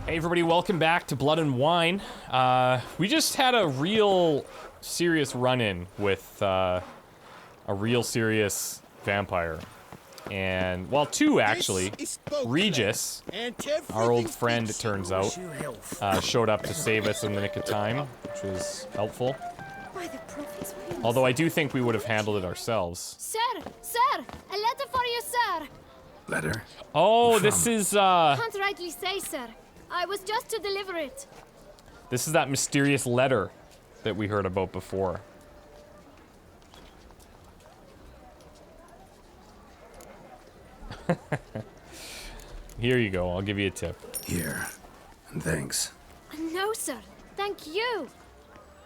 Hey everybody, welcome back to Blood and Wine. We just had a real serious run-in with a real serious vampire. And, well, two actually. Regis, our old friend it turns out, showed up to save us in the nick of time, which was helpful. Although I do think we would have handled it ourselves. Sir, a letter for you, sir. Letter? Oh, this is, Can't rightly say, sir. I was just to deliver it. This is that mysterious letter that we heard about before. Here you go, I'll give you a tip. Here. And thanks. No, sir. Thank you.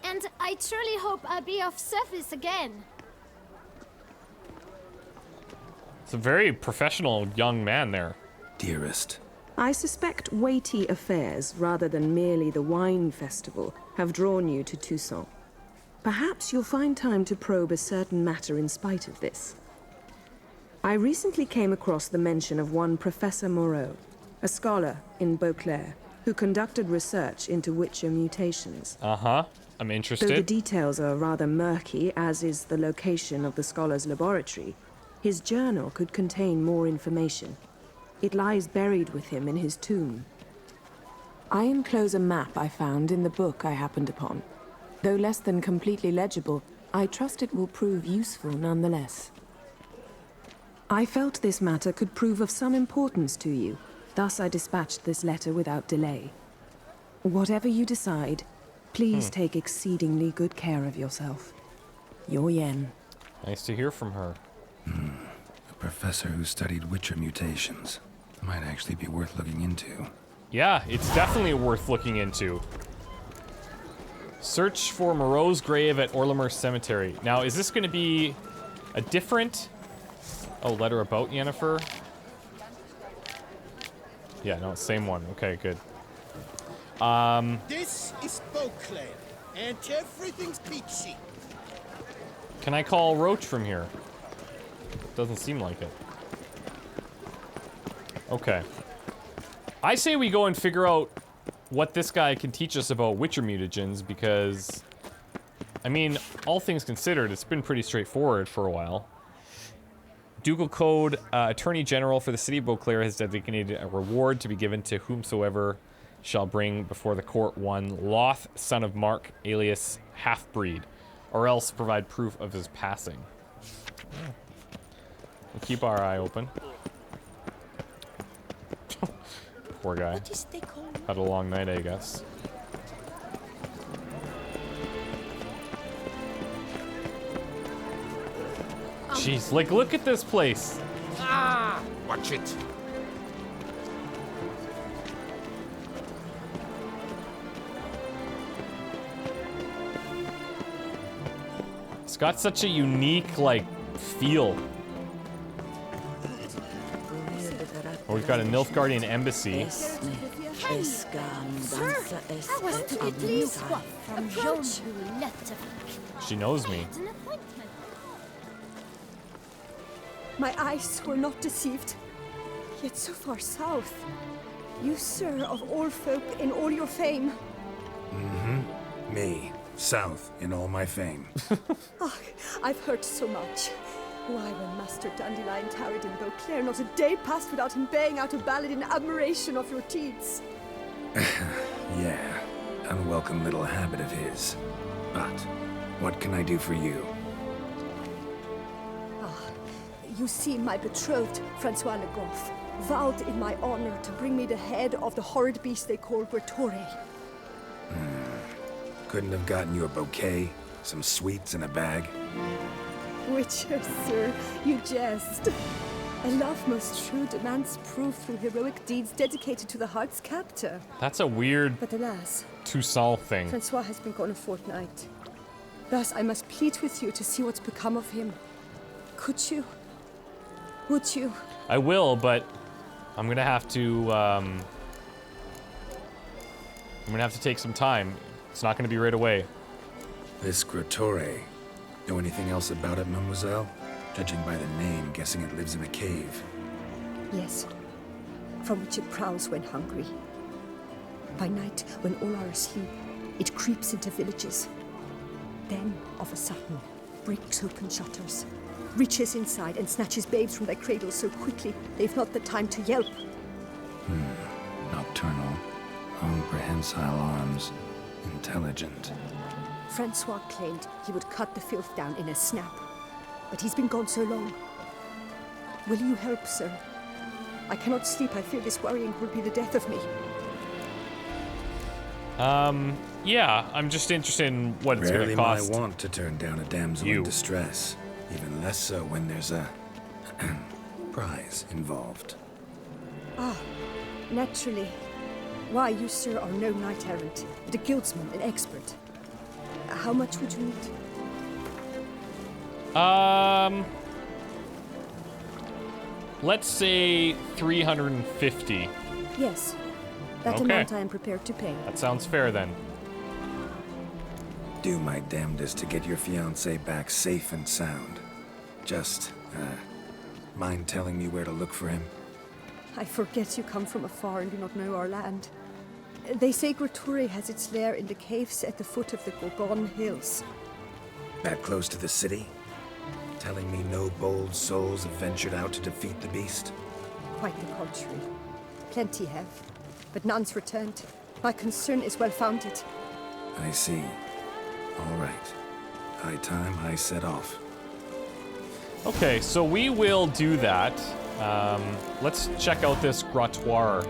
And I truly hope I'll be of service again. It's a very professional young man there. Dearest. I suspect weighty affairs, rather than merely the wine festival, have drawn you to Toussaint. Perhaps you'll find time to probe a certain matter in spite of this. I recently came across the mention of one Professor Moreau, a scholar in Beauclair, who conducted research into Witcher mutations. Uh-huh, I'm interested. Though the details are rather murky, as is the location of the scholar's laboratory, his journal could contain more information. It lies buried with him in his tomb. I enclose a map I found in the book I happened upon. Though less than completely legible, I trust it will prove useful nonetheless. I felt this matter could prove of some importance to you, thus I dispatched this letter without delay. Whatever you decide, please take exceedingly good care of yourself. Your Yen. Nice to hear from her. A professor who studied Witcher mutations. Might actually be worth looking into. Yeah, it's definitely worth looking into. Search for Moreau's grave at Orlemer Cemetery. Now, is this going to be a different... Oh, letter about Yennefer? Yeah, no, same one. Okay, good. This is Beauclair, and everything's peachy. Can I call Roach from here? Doesn't seem like it. Okay. I say we go and figure out what this guy can teach us about Witcher mutagens, because, I mean, all things considered, it's been pretty straightforward for a while. Ducal Code, Attorney General for the City of Beauclair has designated a reward to be given to whomsoever shall bring before the court one Loth, son of Mark, alias Half-Breed, or else provide proof of his passing. We'll keep our eye open. Poor guy. Had a long night, I guess. Jeez, like, look at this place. Ah! Watch it. It's got such a unique, like, feel. Oh, we've got a Nilfgaardian embassy. Sir, I was to be pleased. Approach. She knows me. An appointment. My eyes were not deceived, yet so far south. You, sir, of all folk in all your fame. Me. South in all my fame. Ah, I've heard so much. Why, when Master Dandelion tarried in Beauclair, not a day passed without him baying out a ballad in admiration of your deeds. Yeah, unwelcome little habit of his. But, what can I do for you? You see, my betrothed, Francois Le Goff, vowed in my honor to bring me the head of the horrid beast they call Grottore. Couldn't have gotten you a bouquet, some sweets in a bag? Witcher, sir, you jest. A love most true demands proof through heroic deeds dedicated to the heart's captor. That's a weird But alas, Toussaint thing. Francois has been gone a fortnight. Thus, I must plead with you to see what's become of him. Could you? Would you? I will, but I'm gonna have to, I'm gonna have to take some time. It's not gonna be right away. This Grottore. Know anything else about it, mademoiselle? Judging by the name, guessing it lives in a cave. Yes. From which it prowls when hungry. By night, when all are asleep, it creeps into villages. Then, of a sudden, breaks open shutters, reaches inside and snatches babes from their cradles so quickly they've not the time to yelp. Nocturnal, long prehensile arms, intelligent. Francois claimed he would cut the filth down in a snap, but he's been gone so long. Will you help, sir? I cannot sleep. I fear this worrying will be the death of me. Yeah, I'm just interested in what it's going to cost. Rarely I want to turn down a damsel in distress, even less so when there's a prize involved. Ah, naturally. Why, you, sir, are no knight-errant, but a guildsman, an expert. How much would you need? Let's say 350. Yes, that Okay. amount I am prepared to pay. That sounds fair then. Do my damnedest to get your fiancé back safe and sound. Just, mind telling me where to look for him? I forget you come from afar and do not know our land. They say Grottore has its lair in the caves at the foot of the Gorgon Hills. That close to the city? Telling me no bold souls have ventured out to defeat the beast? Quite the contrary. Plenty have, but none's returned. My concern is well founded. I see. All right. High time I set off. Okay, so we will do that. Let's check out this Grottore.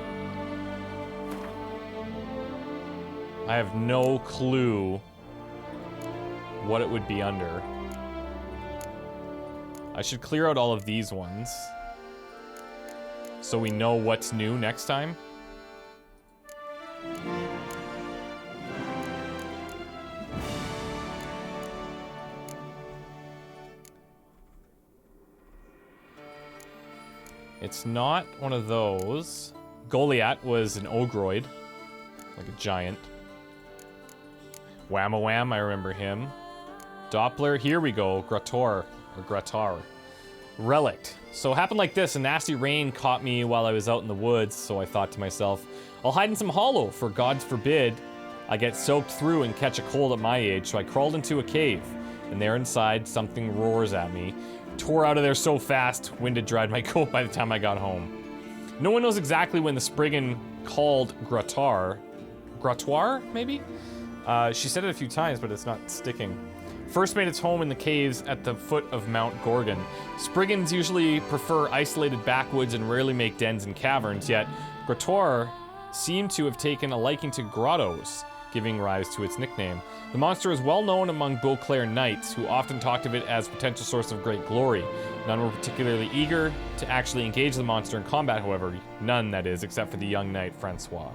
I have no clue what it would be under. I should clear out all of these ones so we know what's new next time. It's not one of those. Goliath was an ogroid, like a giant. Wham-a-wham, I remember him. Doppler, here we go, Grottore, or Grottore. Relict. So it happened like this, a nasty rain caught me while I was out in the woods, so I thought to myself, I'll hide in some hollow, for God forbid I get soaked through and catch a cold at my age, so I crawled into a cave, and there inside, something roars at me. Tore out of there so fast, wind had dried my coat by the time I got home. No one knows exactly when the Spriggan called Grottore, maybe? She said it a few times, but it's not sticking. First made its home in the caves at the foot of Mount Gorgon. Spriggans usually prefer isolated backwoods and rarely make dens in caverns, yet Grottore seemed to have taken a liking to grottos, giving rise to its nickname. The monster is well known among Beauclair knights, who often talked of it as a potential source of great glory. None were particularly eager to actually engage the monster in combat, however. None, that is, except for the young knight Francois.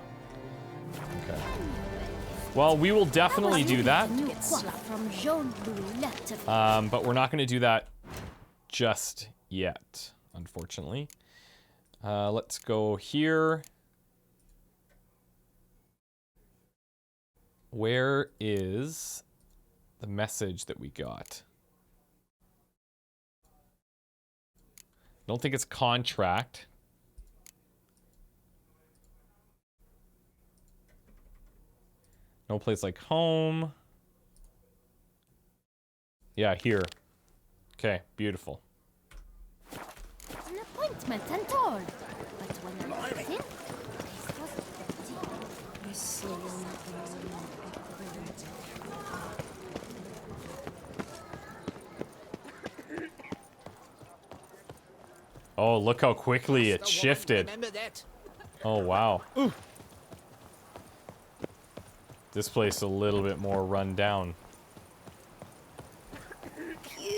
Okay. Well, we will definitely do that. But we're not going to do that just yet, unfortunately. Let's go here. Where is the message that we got? Don't think it's contract. No place like home. Yeah, here. Okay, beautiful. An appointment and all. But when I walked in, this wasn't empty. Oh, look how quickly it shifted. Oh, wow. Ooh. This place is a little bit more run down.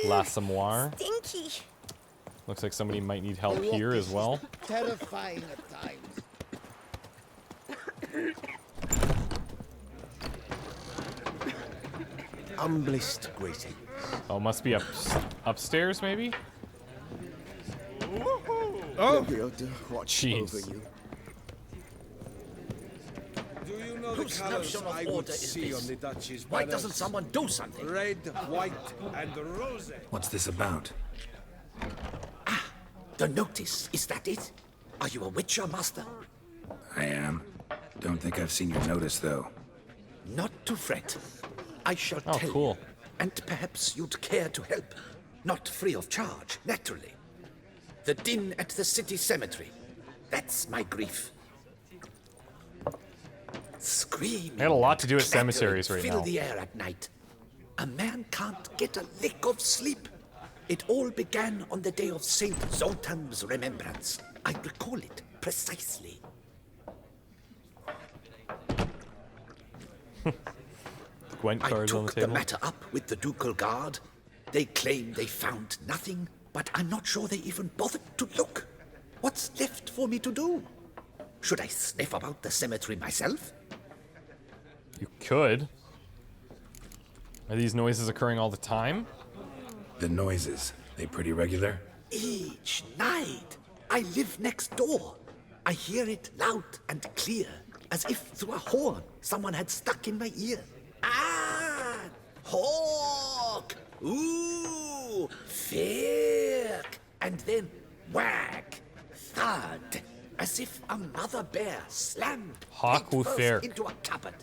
L'Assommoir. Stinky. Looks like somebody might need help here as well. Terrifying at times. Humblest greetings. Oh, must be upstairs, maybe? Oh, watch Jeez. over you. Do you know the colors I would see on the Duchy's Why banners? doesn't someone do something? Red, white, and rose. What's this about? The notice, is that it? Are you a witcher, master? I am. Don't think I've seen your notice, though. Not to fret. I shall Oh, tell cool. you, and perhaps you'd care to help. Not free of charge, naturally. The din at the city cemetery. That's my grief. Screaming. I got a lot to do at clattering cemeteries right fill now. the air at night. A man can't get a lick of sleep. It all began on the day of Saint Zoltan's remembrance. I recall it precisely. Gwent I cards on the took the table. matter up with the ducal guard. They claim they found nothing, but I'm not sure they even bothered to look. What's left for me to do? Should I sniff about the cemetery myself? You could. Are these noises occurring all the time? The noises, they pretty regular? Each night. I live next door. I hear it loud and clear, as if through a horn someone had stuck in my ear. Ah! Hawk! Ooh! Firk! And then whack! Thud! As if a mother bear slammed Hawk head who first firk. into a cupboard.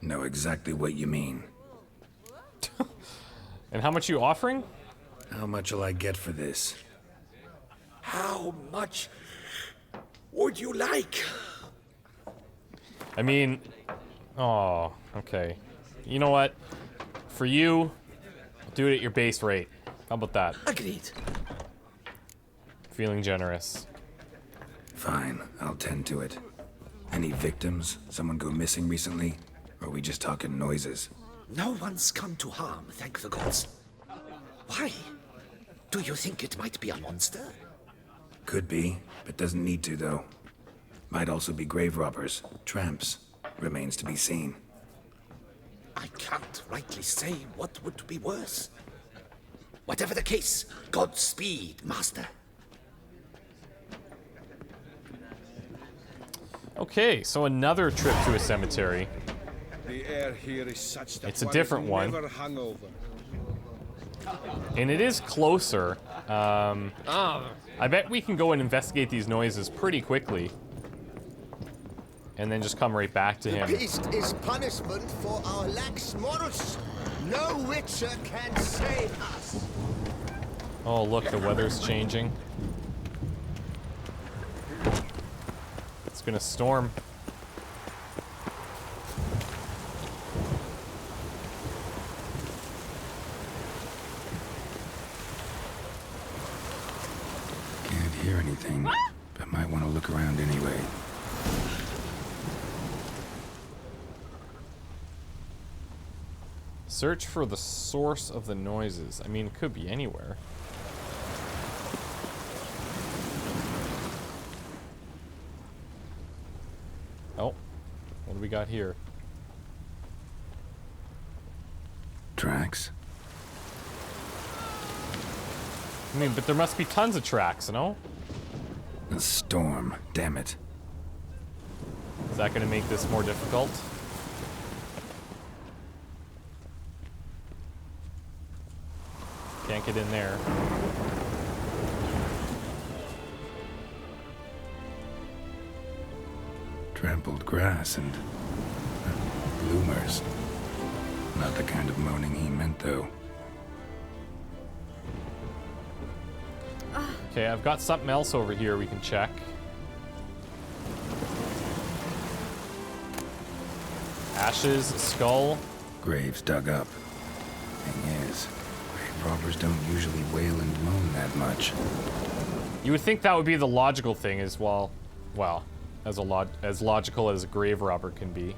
Know exactly what you mean. And how much you offering? How much'll I get for this? How much would you like? I mean, oh, okay. You know what? For you, do it at your base rate. How about that? Agreed. Feeling generous. Fine, I'll tend to it. Any victims? Someone go missing recently? Or are we just talking noises? No one's come to harm, thank the gods. Why? Do you think it might be a monster? Could be, but doesn't need to, though. Might also be grave robbers, tramps. Remains to be seen. I can't rightly say what would be worse. Whatever the case, Godspeed, Master. Okay, so another trip to a cemetery. The air here is such that It's a one different is one. never hungover. And it is closer. I bet we can go and investigate these noises pretty quickly. And then just come right back to him. Beast is punishment for our lax morals. No witcher can save us. Oh, look, the weather's changing. It's gonna storm. Can't hear anything, but might want to look around anyway. Search for the source of the noises. I mean, it could be anywhere. Oh, what do we got here? Tracks? I mean, but there must be tons of tracks, no? A storm, damn it. Is that gonna make this more difficult? Can't get in there. Trampled grass and bloomers. Not the kind of moaning he meant, though. Okay, I've got something else over here we can check. Ashes, skull. Graves dug up. Thing is, grave robbers don't usually wail and moan that much. You would think that would be the logical thing as well. Well, as logical as a grave robber can be.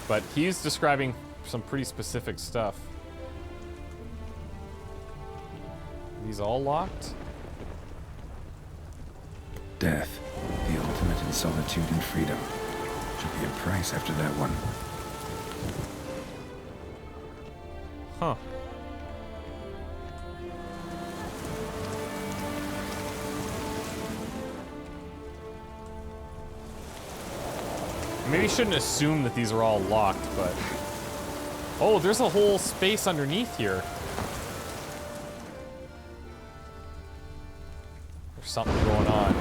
But he's describing some pretty specific stuff. These all locked? Death, the ultimate in solitude and freedom. Should be a price after that one. Huh. Maybe shouldn't assume that these are all locked, but... Oh, there's a whole space underneath here. There's something going on.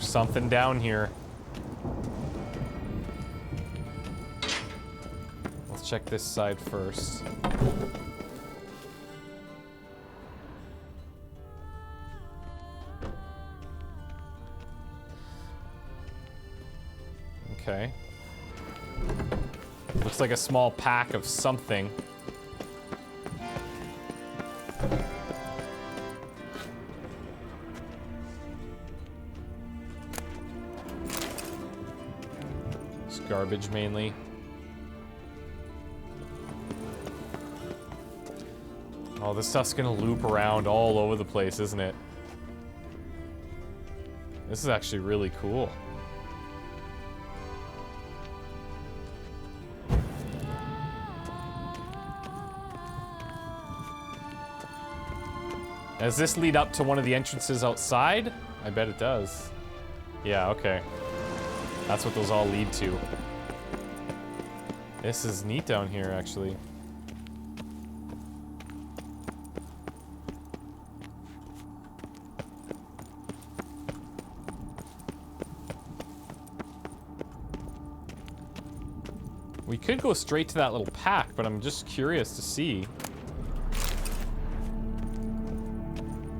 There's something down here. Let's check this side first. Okay. Looks like a small pack of something. It's garbage mainly. Oh, this stuff's gonna loop around all over the place, isn't it? This is actually really cool. Does this lead up to one of the entrances outside? I bet it does. Yeah, okay. That's what those all lead to. This is neat down here, actually. We could go straight to that little pack, but I'm just curious to see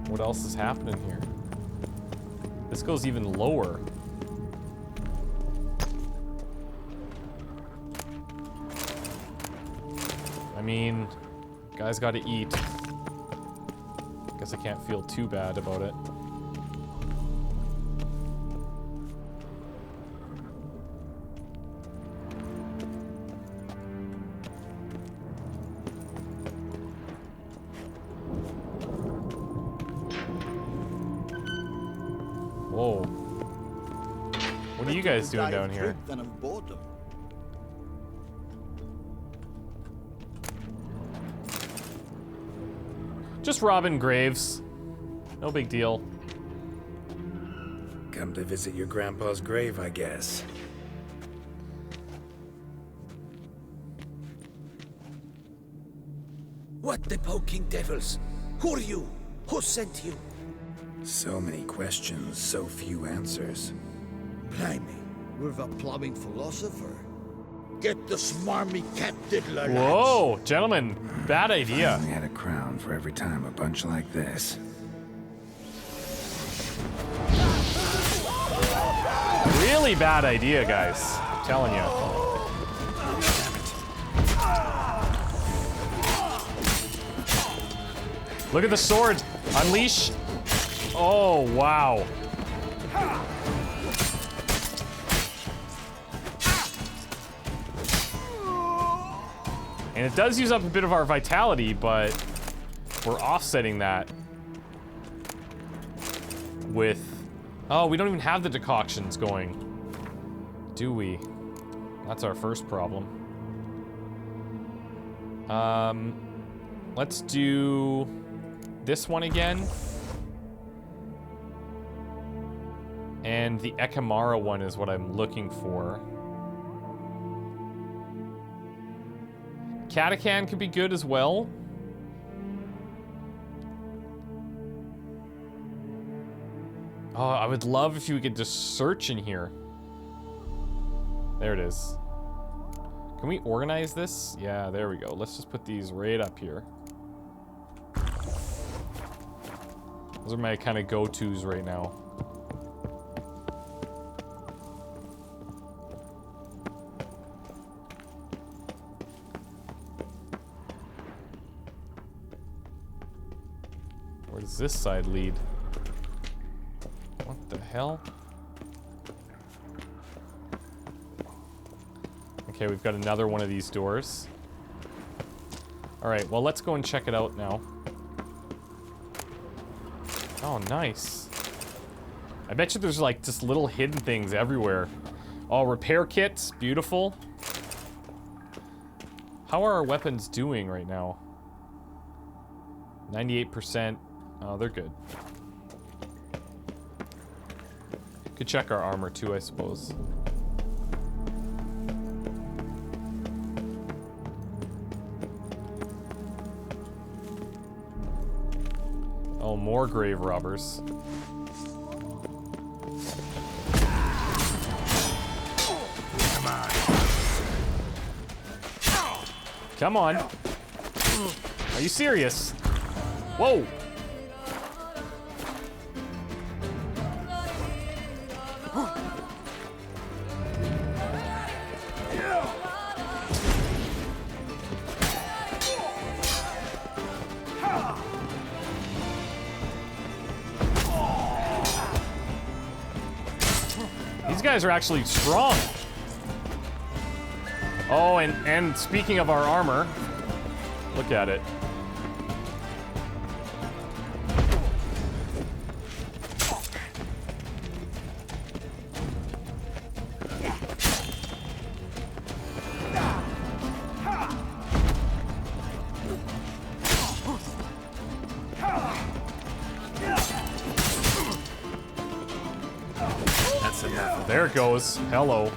what else is happening here. This goes even lower. I mean, guys gotta eat. Guess I can't feel too bad about it. Whoa. What are you guys doing down here? Then I'm boredom. Just robbing graves. No big deal. Come to visit your grandpa's grave, I guess. What the poking devils? Who are you? Who sent you? So many questions, so few answers. Blimey, we're the plumbing philosopher. Get the smarmy cat diddler, lads. Whoa, gentlemen, bad I idea. only had a crown for every time a bunch like this. Really bad idea, guys. I'm telling you. Look at the sword. Unleash. Oh, wow. And it does use up a bit of our vitality, but we're offsetting that with... Oh, we don't even have the decoctions going, do we? That's our first problem. Let's do this one again. And the Ekamara one is what I'm looking for. Catacan could be good as well. Oh, I would love if you could just search in here. There it is. Can we organize this? Yeah, there we go. Let's just put these right up here. Those are my kind of go-tos right now. Where does this side lead? What the hell? Okay, we've got another one of these doors. Alright, well, let's go and check it out now. Oh, nice. I bet you there's, like, just little hidden things everywhere. Oh, repair kits. Beautiful. How are our weapons doing right now? 98%. Oh, they're good. Could check our armor, too, I suppose. Oh, more grave robbers. Come on. Are you serious? Whoa. These guys are actually strong. Oh, and speaking of our armor, look at it. That's enough. There it goes. Hello.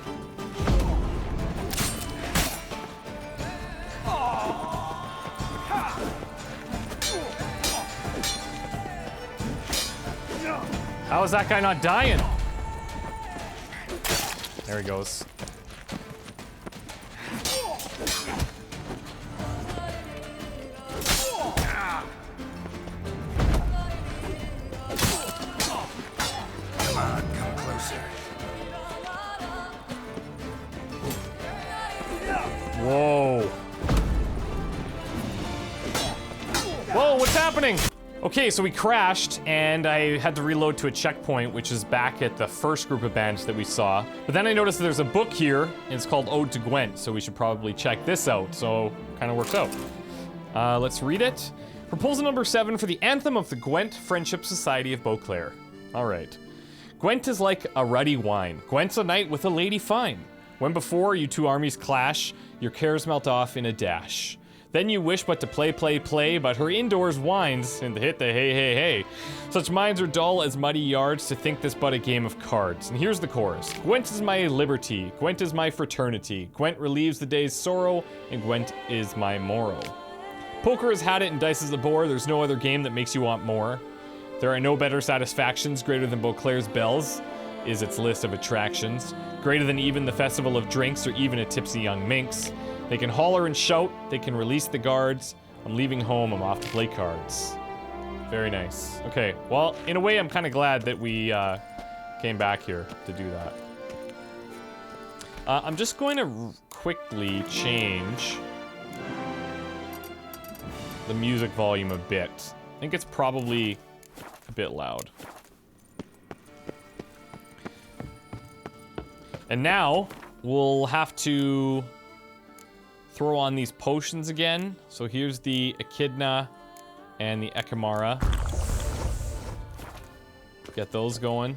How is that guy not dying? There he goes. Come on, come closer. Whoa. Whoa, what's happening? Okay, so we crashed, and I had to reload to a checkpoint, which is back at the first group of bandits that we saw. But then I noticed that there's a book here, and it's called Ode to Gwent, so we should probably check this out. So, kind of works out. Let's read it. Proposal number 7 for the anthem of the Gwent Friendship Society of Beauclair. All right. Gwent is like a ruddy wine. Gwent's a night with a lady fine. When before you two armies clash, your cares melt off in a dash. Then you wish but to play, play, play, but her indoors whines and hit the hey, hey, hey. Such minds are dull as muddy yards to think this but a game of cards. And here's the chorus. Gwent is my liberty, Gwent is my fraternity, Gwent relieves the day's sorrow, and Gwent is my morrow. Poker has had it and dice is a bore, there's no other game that makes you want more. There are no better satisfactions greater than Beauclair's bells, is its list of attractions. Greater than even the festival of drinks or even a tipsy young minx. They can holler and shout, they can release the guards. I'm leaving home, I'm off to play cards. Very nice. Okay, well, in a way, I'm kind of glad that we came back here to do that. I'm just going to quickly change the music volume a bit. I think it's probably a bit loud. And now, we'll have to throw on these potions again. So here's the Echidna and the Ekimara. Get those going.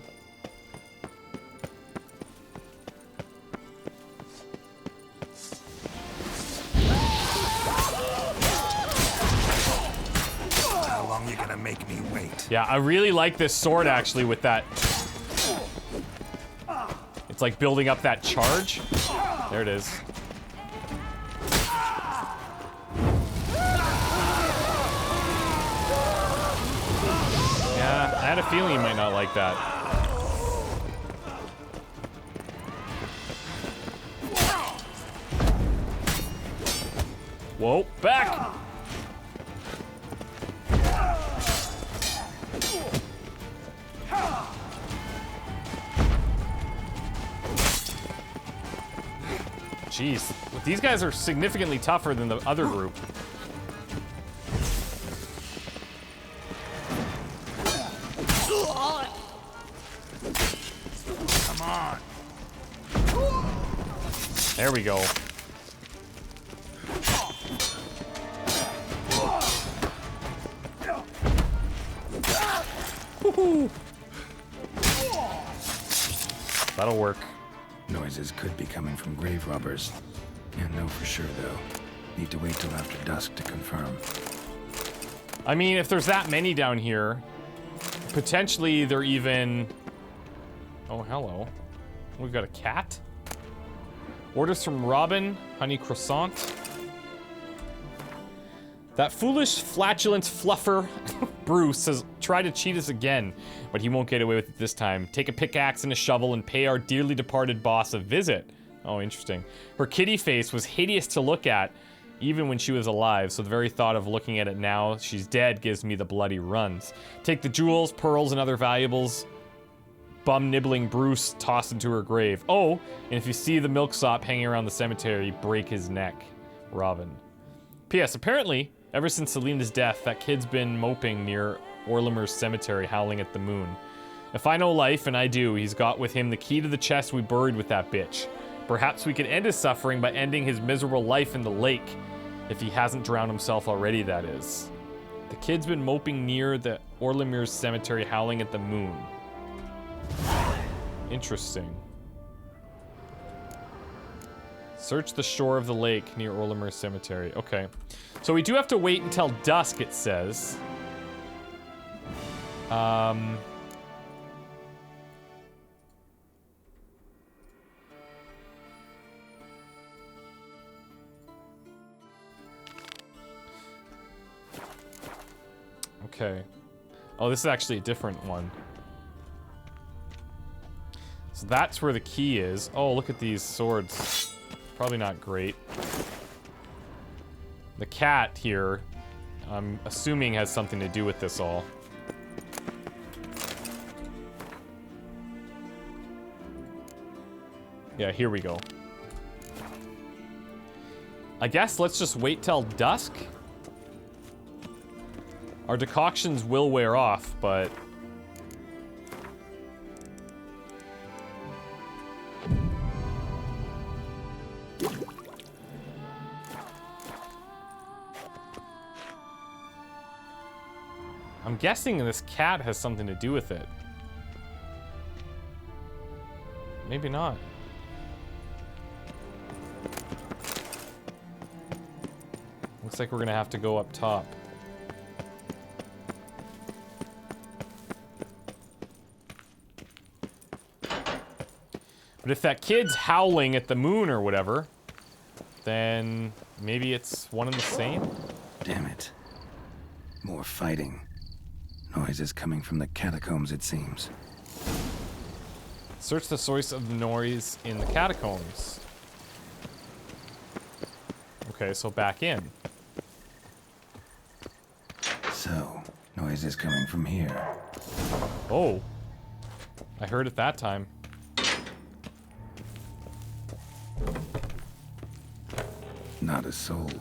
How long you gonna make me wait? Yeah, I really like this sword actually with that. It's like building up that charge. There it is. Yeah, I had a feeling you might not like that. Whoa, back! Jeez, these guys are significantly tougher than the other group. Come on. There we go. Woohoo! That'll work. Noises could be coming from grave robbers. Can't know for sure, though. Need to wait till after dusk to confirm. I mean, if there's that many down here, potentially they're even... Oh, hello. We've got a cat. Orders from Robin, honey croissant. That foolish, flatulent fluffer, Bruce, has tried to cheat us again, but he won't get away with it this time. Take a pickaxe and a shovel and pay our dearly departed boss a visit. Oh, interesting. Her kitty face was hideous to look at, even when she was alive, so the very thought of looking at it now she's dead gives me the bloody runs. Take the jewels, pearls, and other valuables. Bum-nibbling Bruce tossed into her grave. Oh, and if you see the milksop hanging around the cemetery, break his neck. Robin. P.S. Apparently, ever since Selena's death, that kid's been moping near Orlimer's cemetery, howling at the moon. If I know life, and I do, he's got with him the key to the chest we buried with that bitch. Perhaps we could end his suffering by ending his miserable life in the lake. If he hasn't drowned himself already, that is. The kid's been moping near the Orlimer's cemetery, howling at the moon. Interesting. Search the shore of the lake near Orlimer's cemetery. Okay. So we do have to wait until dusk, it says. Okay. Oh, this is actually a different one. So that's where the key is. Oh, look at these swords. Probably not great. The cat here, I'm assuming, has something to do with this all. Yeah, here we go. I guess let's just wait till dusk. Our decoctions will wear off, but... I'm guessing this cat has something to do with it. Maybe not. Looks like we're gonna have to go up top. But if that kid's howling at the moon or whatever, then maybe it's one and the same? Damn it. More fighting. Noises coming from the catacombs, it seems. Search the source of the noise in the catacombs. Okay, so back in. So, noises coming from here. Oh. I heard it that time. Not a soul.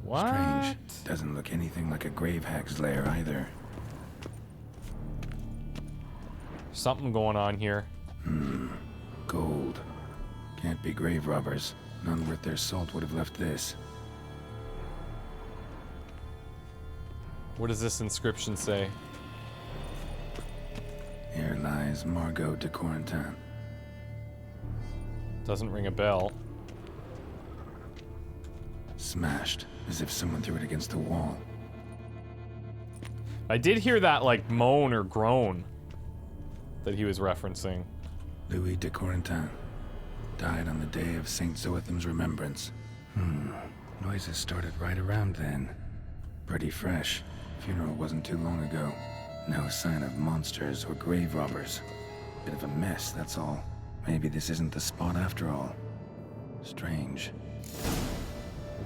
What? Strange. Doesn't look anything like a grave hag's lair either. Something going on here. Gold. Can't be grave robbers. None worth their salt would have left this. What does this inscription say? Here lies Margot de Corentin. Doesn't ring a bell. Smashed, as if someone threw it against the wall. I did hear that, like, moan or groan that he was referencing. Louis de Corentin. Died on the day of Saint Zoetham's remembrance. Noises started right around then. Pretty fresh. Funeral wasn't too long ago. No sign of monsters or grave robbers. Bit of a mess, that's all. Maybe this isn't the spot after all. Strange.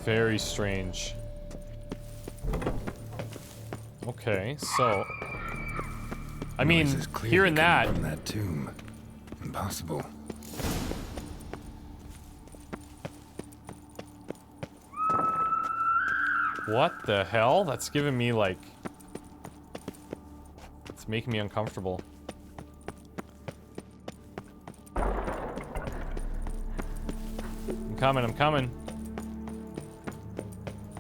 Very strange. Okay, so... I mean, Noises clearly hearing that... coming from that tomb. Impossible. What the hell? That's giving me, like... It's making me uncomfortable. I'm coming.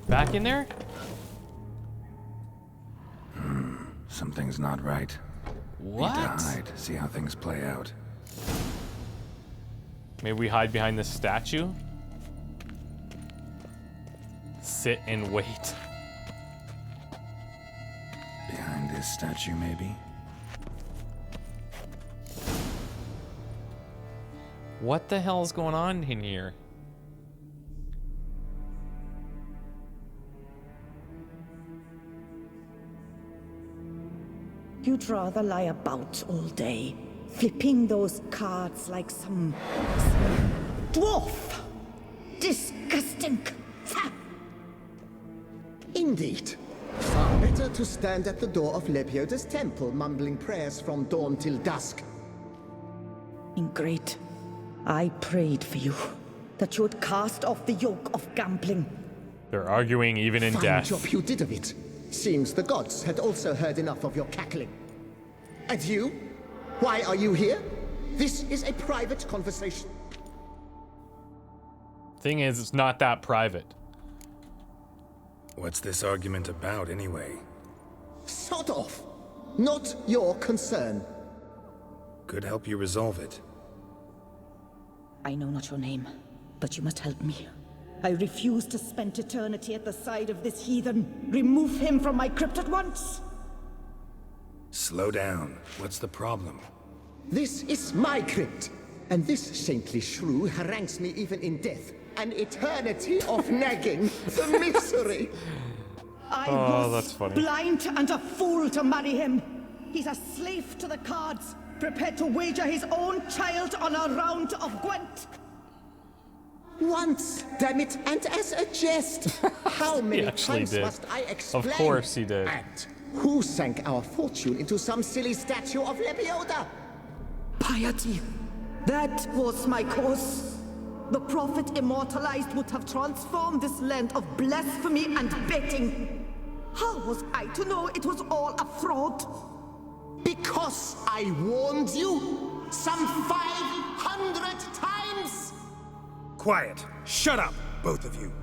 Back in there? Something's not right. What? Need to hide, see how things play out. Maybe we hide behind this statue? Sit and wait. Behind this statue, maybe? What the hell is going on in here? You'd rather lie about all day, flipping those cards like some dwarf. Disgusting. Indeed. Far better to stand at the door of Lepioda's temple, mumbling prayers from dawn till dusk. Ingrate, I prayed for you, that you would cast off the yoke of gambling. They're arguing even in Fine death. job you did of it. Seems the gods had also heard enough of your cackling. And you? Why are you here? This is a private conversation. Thing is, it's not that private. What's this argument about, anyway? Sod off. Not your concern. Could help you resolve it. I know not your name, but you must help me. I refuse to spend eternity at the side of this heathen. Remove him from my crypt at once! Slow down. What's the problem? This is my crypt, and this saintly shrew harangues me even in death. An eternity of nagging. The misery. I Oh, was that's funny. blind and a fool to marry him. He's a slave to the cards, prepared to wager his own child on a round of Gwent. Once, damn it, and as a jest. How many actually times did. must I explain? Of course he did. And who sank our fortune into some silly statue of Lepioda? Piety. That was my cause. The prophet immortalized would have transformed this land of blasphemy and betting. How was I to know it was all a fraud? Because I warned you some 500 times! Quiet! Shut up, both of you!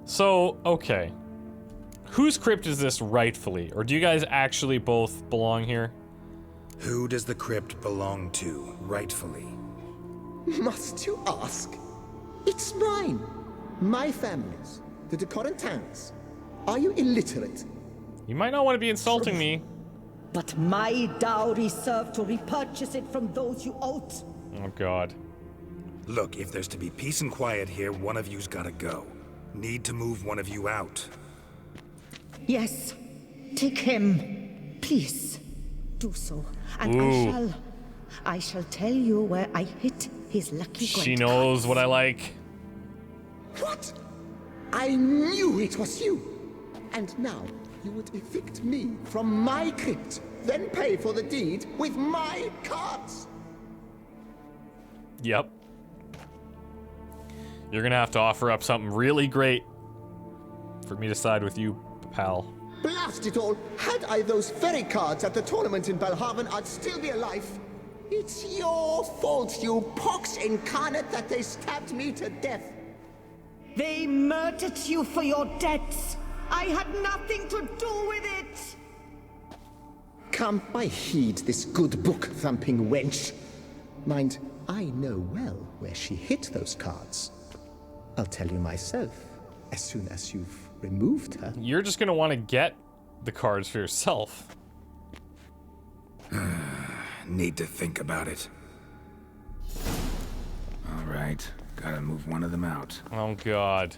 So, okay. Whose crypt is this rightfully? Or do you guys actually both belong here? Who does the crypt belong to, rightfully? Must you ask? It's mine. My family's. The de Corentins. Are you illiterate? You might not want to be insulting me. But my dowry served to repurchase it from those you owed. Oh, God. Look, if there's to be peace and quiet here, one of you's gotta go. Need to move one of you out. Yes, take him. Please, do so. And Ooh. I shall tell you where I hit his lucky Gwent She knows what I like. What? I knew it was you. And now you would evict me from my crypt, then pay for the deed with my cards. Yep. You're gonna have to offer up something really great for me to side with you, pal. Blast it all! Had I those very cards at the tournament in Belhaven, I'd still be alive. It's your fault, you pox incarnate, that they stabbed me to death. They murdered you for your debts. I had nothing to do with it. Come, I heed this good book-thumping wench. Mind, I know well where she hid those cards. I'll tell you myself, as soon as you've removed her. You're just gonna want to get the cards for yourself. Need to think about it. Alright, gotta move one of them out. Oh, God.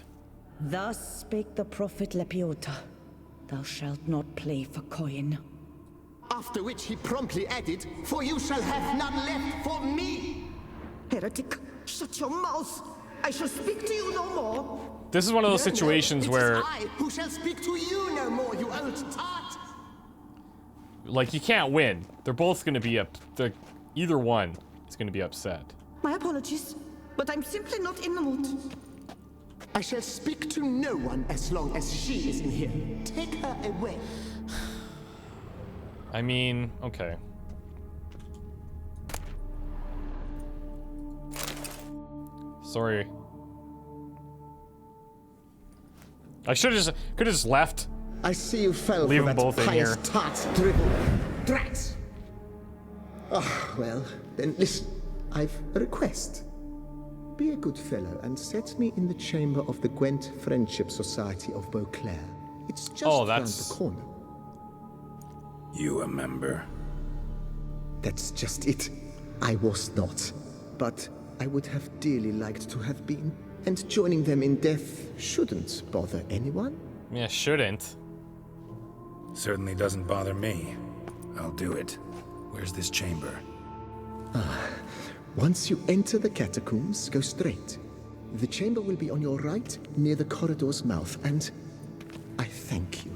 Thus spake the prophet Lepioda. Thou shalt not play for coin. After which he promptly added, "For you shall have none left for me." Heretic, shut your mouth. I shall speak to you no more. This is one of those No, no, situations it where, is I who shall speak to you no more, you old tart. like, you can't win. They're both gonna be either one is gonna be upset. My apologies, but I'm simply not in the mood. I shall speak to no one as long as she is in here. Take her away. I mean, okay. Sorry. I could have just left. I see you fell Leave for them that both in pious here. tart's dribble. Drats! Ah, well, then listen. I've a request. Be a good fellow and set me in the chamber of the Gwent Friendship Society of Beauclair. It's just round the corner. You a member? That's just it. I was not. But I would have dearly liked to have been. And joining them in death shouldn't bother anyone. Yeah, shouldn't. Certainly doesn't bother me. I'll do it. Where's this chamber? Once you enter the catacombs, go straight. The chamber will be on your right, near the corridor's mouth, and I thank you.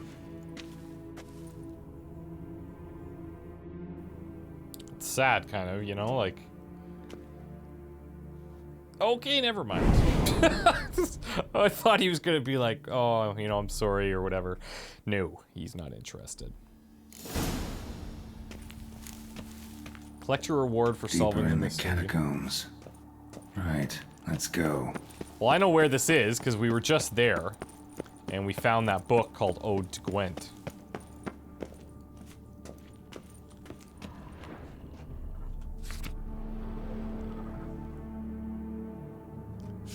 It's sad, kind of, you know, like... Okay, never mind. I thought he was gonna be like, oh, you know, I'm sorry or whatever. No, he's not interested. Collect your reward for solving Deeper the in the mystery. catacombs. Right, let's go. Well, I know where this is, because we were just there. And we found that book called Ode to Gwent.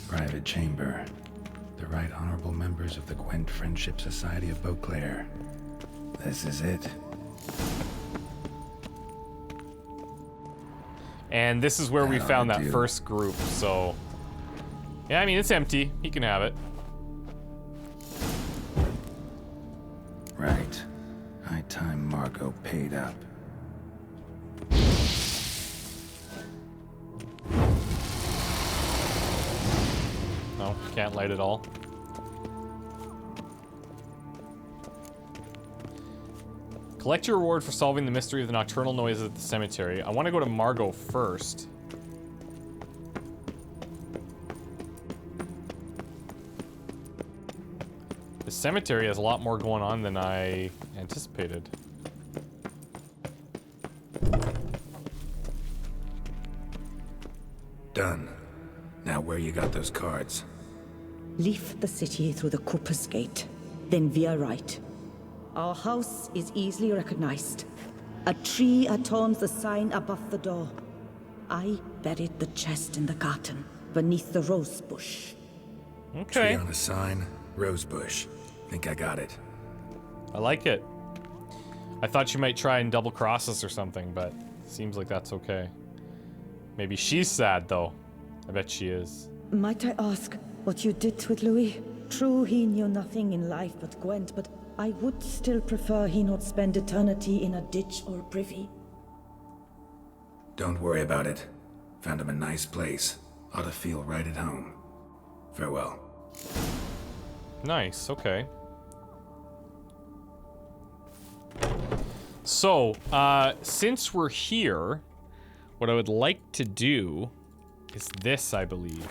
Private chamber. The Right Honorable members of the Gwent Friendship Society of Beauclair. This is it. And this is where we That found ought that to do. first group, so... Yeah, I mean, it's empty. He can have it. Right. High time Margot paid up. No, can't light it all. Collect your reward for solving the mystery of the nocturnal noises at the cemetery. I want to go to Margot first. The cemetery has a lot more going on than I anticipated. Done. Now where you got those cards? Leave the city through the Cooper's Gate, then veer right. Our house is easily recognized. A tree adorns the sign above the door. I buried the chest in the garden, beneath the rose bush. Okay. Tree on a sign, rosebush. Think I got it. I like it. I thought you might try and double cross us or something, but seems like that's okay. Maybe she's sad, though. I bet she is. Might I ask what you did with Louis? True, he knew nothing in life but Gwent, but I would still prefer he not spend eternity in a ditch or privy. Don't worry about it. Found him a nice place. Ought to feel right at home. Farewell. Nice, okay. So, since we're here, what I would like to do is this, I believe.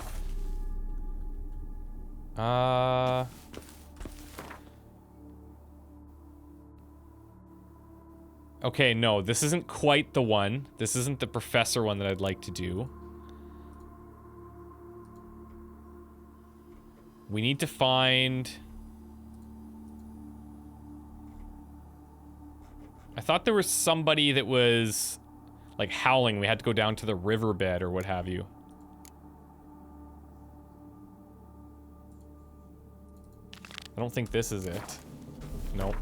Okay, no, this isn't quite the one. This isn't the professor one that I'd like to do. We need to find... I thought there was somebody that was, like, howling. We had to go down to the riverbed or what have you. I don't think this is it. Nope.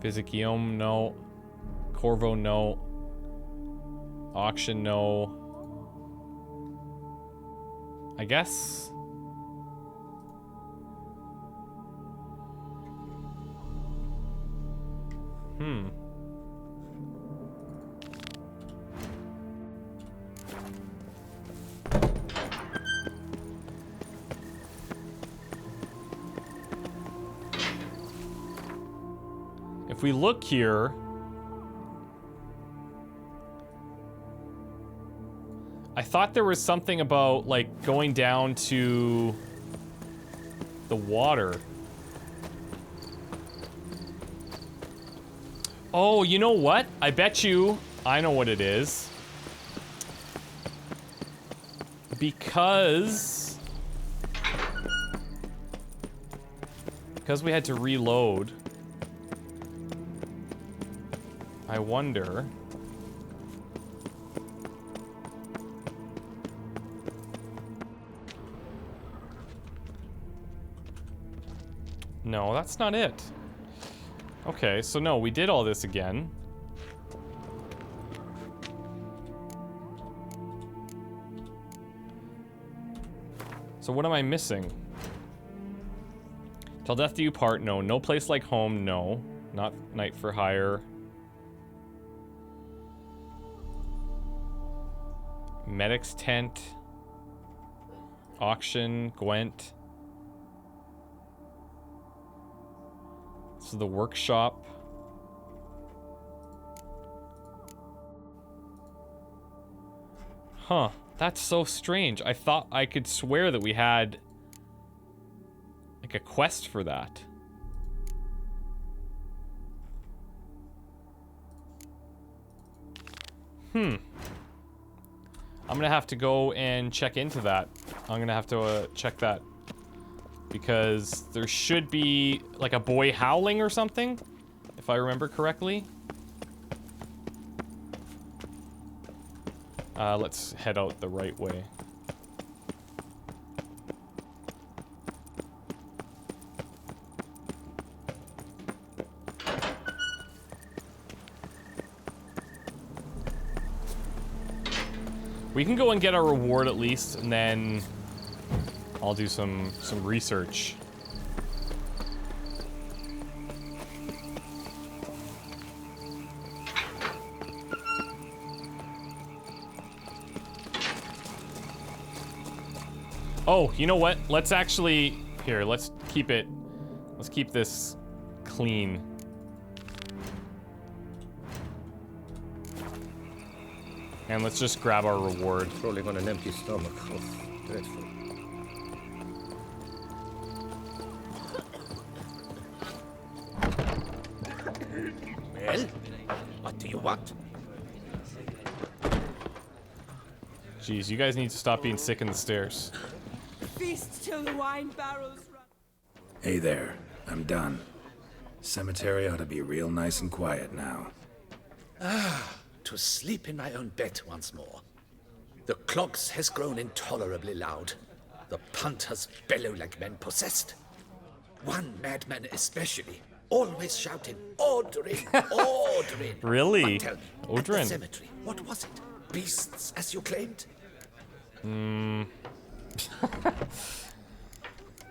Physikium, no. Corvo, no. Auction, no. I guess... If we look here... I thought there was something about, like, going down to the water. Oh, you know what? I bet you I know what it is. Because we had to reload. I wonder. No, that's not it. Okay, so no, we did all this again. So what am I missing? Till death do you part, no. No place like home, no. Not night for hire. Medic's tent. Auction. Gwent. This is the workshop. Huh. That's so strange. I thought I could swear that we had like a quest for that. I'm gonna have to go and check into that. I'm gonna have to check that. Because there should be like a boy howling or something, if I remember correctly. Let's head out the right way. We can go and get our reward at least, and then I'll do some research. Oh, you know what? Let's actually... Here, let's keep this clean. And let's just grab our reward. Rolling on an empty stomach. Oh, dreadful. Well, what do you want? Jeez, you guys need to stop being sick in the stairs. Feast till the wine barrels run. Hey there, I'm done. Cemetery ought to be real nice and quiet now. To sleep in my own bed once more. The clogs has grown intolerably loud. The punters bellow like men possessed. One madman especially, always shouting, "Ordering, ordering!" Really? But tell me, at Ordering? the cemetery, what was it? Beasts, as you claimed?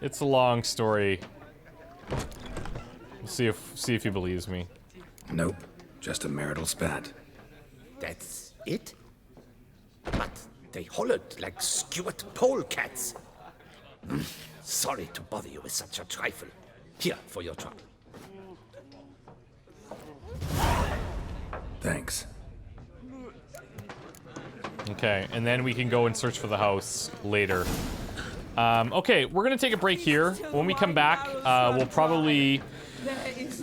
It's a long story. We'll see if he believes me. Nope, just a marital spat. That's it? But they hollered like skewered polecats. Sorry to bother you with such a trifle. Here, for your trouble. Thanks. Okay, and then we can go and search for the house later. Okay, we're gonna take a break here. When we come back, we'll probably...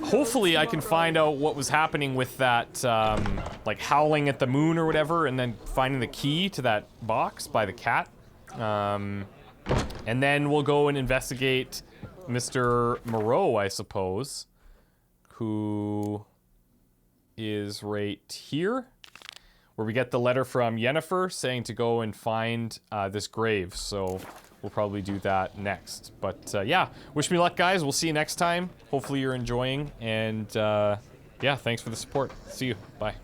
Hopefully I can find out what was happening with that, like, howling at the moon or whatever, and then finding the key to that box by the cat. And then we'll go and investigate Mr. Moreau, I suppose, who is right here, where we get the letter from Yennefer saying to go and find this grave. So we'll probably do that next. But yeah, wish me luck, guys. We'll see you next time. Hopefully you're enjoying. And yeah, thanks for the support. See you. Bye.